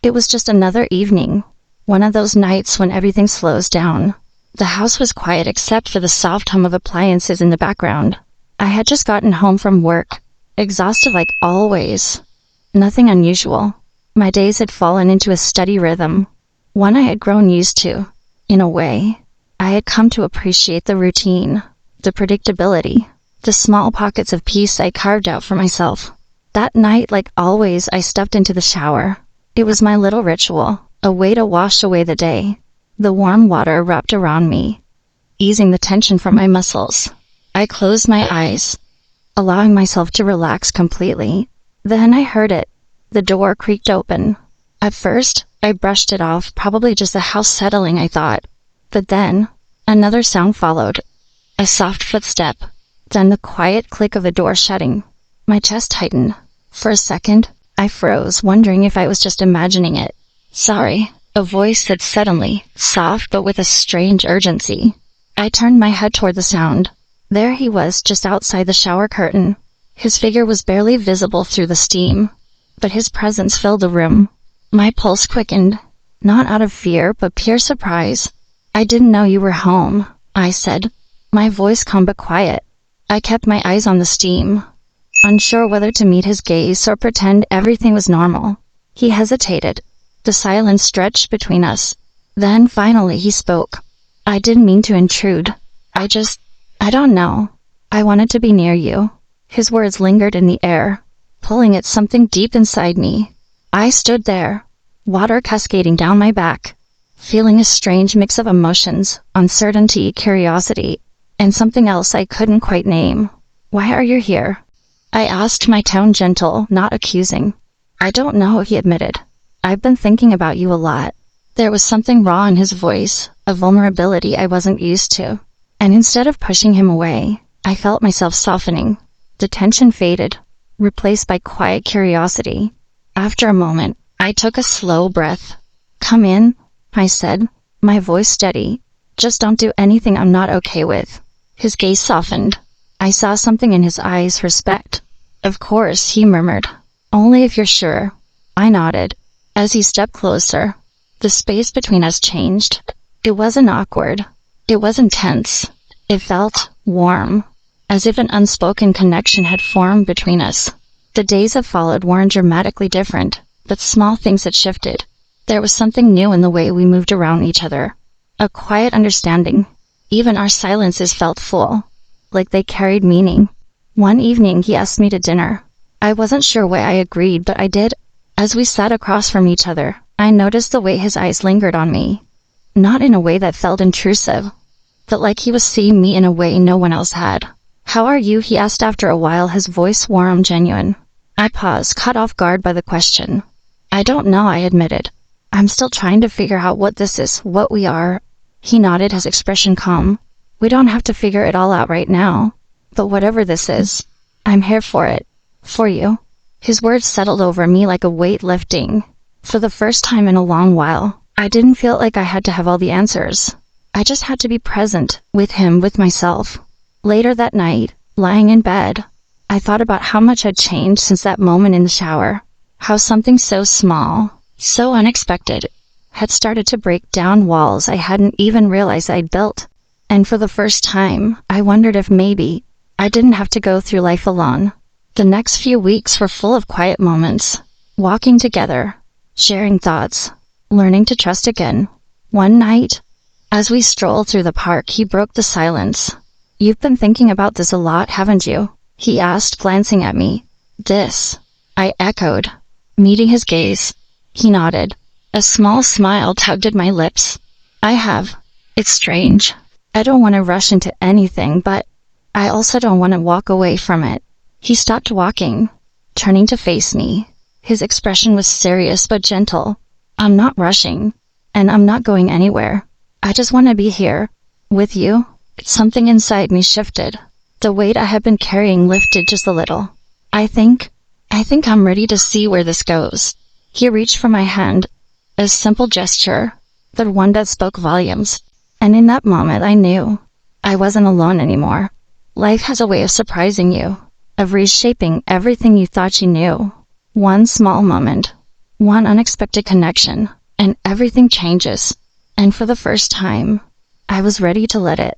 It was just another evening, one of those nights when everything slows down. The house was quiet except for the soft hum of appliances in the background. I had just gotten home from work, exhausted like always. Nothing unusual. My days had fallen into a steady rhythm, one I had grown used to. In a way, I had come to appreciate the routine, the predictability, the small pockets of peace I carved out for myself. That night, like always, I stepped into the shower. It was my little ritual, a way to wash away the day. The warm water wrapped around me, easing the tension from my muscles. I closed my eyes, allowing myself to relax completely. Then I heard it. The door creaked open. At first, I brushed it off, probably just the house settling, I thought. But then, another sound followed. A soft footstep. Then the quiet click of the door shutting. My chest tightened. For a second, I froze, wondering if I was just imagining it. "Sorry," a voice said suddenly, soft but with a strange urgency. I turned my head toward the sound. There he was, just outside the shower curtain. His figure was barely visible through the steam, but his presence filled the room. My pulse quickened, not out of fear, but pure surprise. "I didn't know you were home," I said, my voice calm but quiet. I kept my eyes on the steam, unsure whether to meet his gaze or pretend everything was normal. He hesitated. The silence stretched between us. Then finally he spoke. "I didn't mean to intrude. I don't know. I wanted to be near you." His words lingered in the air, pulling at something deep inside me. I stood there, water cascading down my back, feeling a strange mix of emotions, uncertainty, curiosity, and something else I couldn't quite name. "Why are you here?" I asked, my tone gentle, not accusing. "I don't know," he admitted. "I've been thinking about you a lot." There was something raw in his voice, a vulnerability I wasn't used to. And instead of pushing him away, I felt myself softening. The tension faded, replaced by quiet curiosity. After a moment, I took a slow breath. "Come in," I said, my voice steady. "Just don't do anything I'm not okay with." His gaze softened. I saw something in his eyes, respect. "Of course," he murmured. "Only if you're sure." I nodded. As he stepped closer, the space between us changed. It wasn't awkward. It wasn't tense. It felt warm, as if an unspoken connection had formed between us. The days that followed weren't dramatically different, but small things had shifted. There was something new in the way we moved around each other. A quiet understanding. Even our silences felt full, like they carried meaning. One evening he asked me to dinner. I wasn't sure why I agreed, but I did. As we sat across from each other, I noticed the way his eyes lingered on me. Not in a way that felt intrusive, but like he was seeing me in a way no one else had. "How are you?" he asked after a while, his voice warm, genuine. I paused, caught off guard by the question. "I don't know," I admitted. "I'm still trying to figure out what this is, what we are." He nodded, his expression calm. "We don't have to figure it all out right now. But whatever this is, I'm here for it. For you." His words settled over me like a weight lifting. For the first time in a long while, I didn't feel like I had to have all the answers. I just had to be present, with him, with myself. Later that night, lying in bed, I thought about how much had changed since that moment in the shower. How something so small, so unexpected, had started to break down walls I hadn't even realized I'd built. And for the first time, I wondered if maybe I didn't have to go through life alone. The next few weeks were full of quiet moments, walking together, sharing thoughts, learning to trust again. One night, as we strolled through the park, he broke the silence. "You've been thinking about this a lot, haven't you?" he asked, glancing at me. "This," I echoed, meeting his gaze. He nodded. A small smile tugged at my lips. "I have. It's strange. I don't want to rush into anything, but I also don't want to walk away from it." He stopped walking, turning to face me. His expression was serious but gentle. "I'm not rushing, and I'm not going anywhere. I just want to be here, with you." Something inside me shifted. The weight I had been carrying lifted just a little. I think I'm ready to see where this goes." He reached for my hand, a simple gesture, but one that spoke volumes. And in that moment I knew I wasn't alone anymore. Life has a way of surprising you, of reshaping everything you thought you knew. One small moment, One unexpected connection, and everything changes. And for the first time, I was ready to let it.